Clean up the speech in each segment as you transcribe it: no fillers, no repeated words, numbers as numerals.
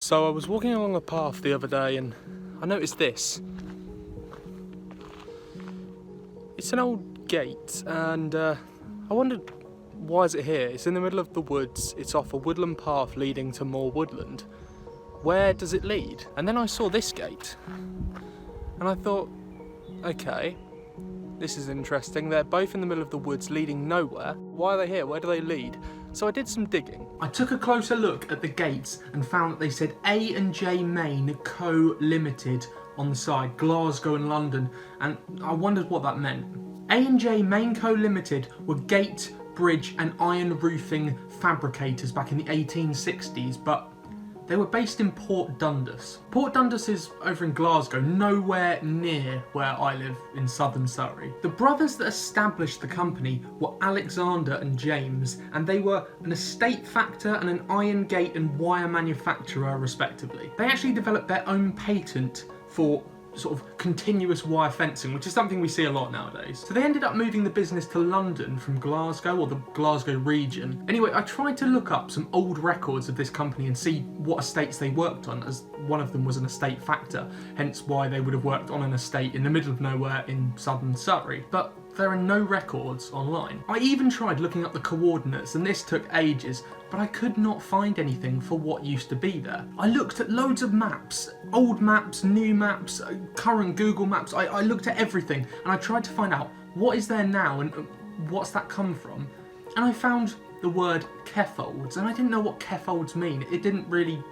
So I was walking along a path the other day and I noticed this. It's an old gate and I wondered, why is it here? It's in the middle of the woods, it's off a woodland path leading to more woodland. Where does it lead? And then I saw this gate and I thought, okay, this is interesting. They're both in the middle of the woods leading nowhere. Why are they here? Where do they lead? So I did some digging. I took a closer look at the gates and found that they said A&J Main Co Limited on the side, Glasgow and London, and I wondered what that meant. A&J Main Co Limited were gate, bridge and iron roofing fabricators back in the 1860s, but they were based in Port Dundas. Port Dundas is over in Glasgow, nowhere near where I live in southern Surrey. The brothers that established the company were Alexander and James, and they were an estate factor and an iron gate and wire manufacturer respectively. They actually developed their own patent for sort of continuous wire fencing, which is something we see a lot nowadays. So they ended up moving the business to London from Glasgow, or the Glasgow region. Anyway, I tried to look up some old records of this company and see what estates they worked on, as one of them was an estate factor, hence why they would have worked on an estate in the middle of nowhere in southern Surrey. But there are no records online. I even tried looking up the coordinates, and this took ages, but I could not find anything for what used to be there. I looked at loads of maps, old maps, new maps, current Google Maps. I looked at everything and I tried to find out what is there now and what's that come from. And I found the word Keffolds, and I didn't know what Keffolds mean. It didn't really,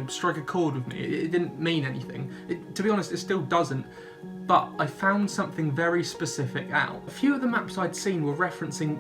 strike a chord with me. It didn't mean anything. To be honest, it still doesn't. But I found something very specific out. A few of the maps I'd seen were referencing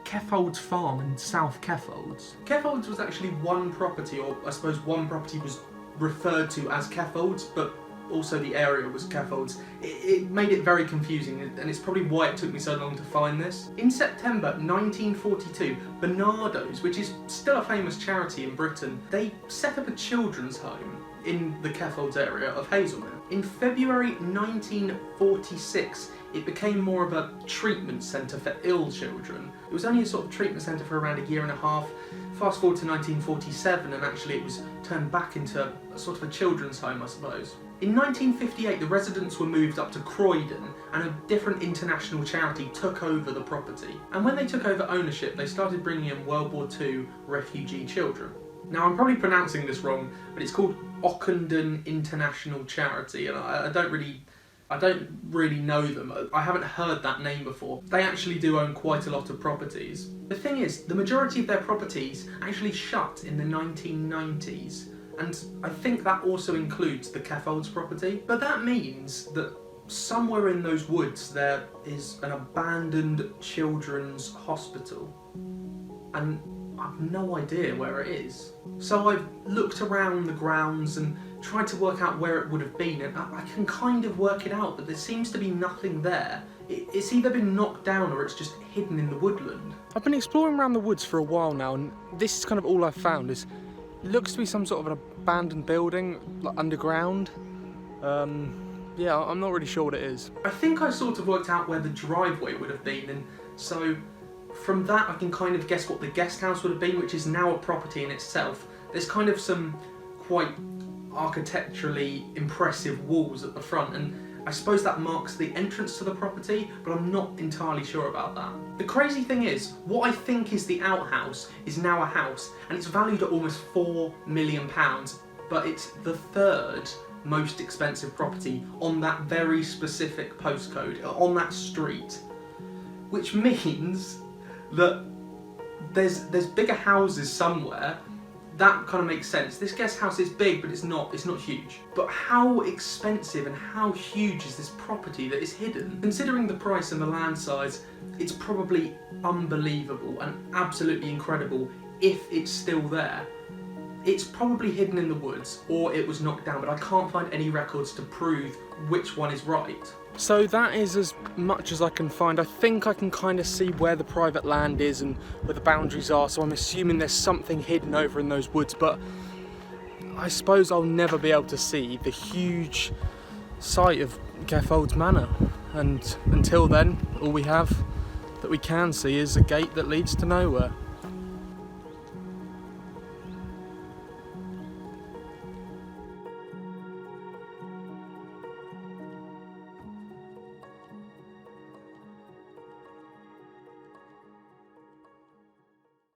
Keffolds Farm in South Keffolds. Keffolds was actually one property, or I suppose one property was referred to as Keffolds, but also the area was Keffolds. It made it very confusing, and it's probably why it took me so long to find this. In September 1942, Bernardo's, which is still a famous charity in Britain, they set up a children's home in the Keffolds area of Hazelden. In February 1946, it became more of a treatment centre for ill children. It was only a sort of treatment centre for around a year and a half. Fast forward to 1947, and actually it was turned back into a sort of a children's home, I suppose. In 1958, the residents were moved up to Croydon, and a different international charity took over the property. And when they took over ownership, they started bringing in World War II refugee children. Now, I'm probably pronouncing this wrong, but it's called Ockenden International Charity, and I don't really know them. I haven't heard that name before. They actually do own quite a lot of properties. The thing is, the majority of their properties actually shut in the 1990s, and I think that also includes the Keffolds property. But that means that somewhere in those woods there is an abandoned children's hospital, and I've no idea where it is. So I've looked around the grounds and tried to work out where it would have been, and I can kind of work it out, but there seems to be nothing there. It's either been knocked down or it's just hidden in the woodland. I've been exploring around the woods for a while now, and this is kind of all I've found. It looks to be some sort of an abandoned building, like underground. Yeah, I'm not really sure what it is. I think I sort of worked out where the driveway would have been, and so from that I can kind of guess what the guest house would have been, which is now a property in itself. There's kind of some quite architecturally impressive walls at the front, and I suppose that marks the entrance to the property, but I'm not entirely sure about that. The crazy thing is, what I think is the outhouse is now a house, and it's valued at almost £4 million, but it's the third most expensive property on that very specific postcode, on that street, which means that there's bigger houses somewhere. That kind of makes sense. This guest house is big, but it's not huge. But how expensive and how huge is this property that is hidden? Considering the price and the land size, it's probably unbelievable and absolutely incredible if it's still there. It's probably hidden in the woods, or it was knocked down, but I can't find any records to prove which one is right. So that is as much as I can find. I think I can kind of see where the private land is and where the boundaries are, so I'm assuming there's something hidden over in those woods, but I suppose I'll never be able to see the huge site of Keffolds Manor, and until then, all we have that we can see is a gate that leads to nowhere.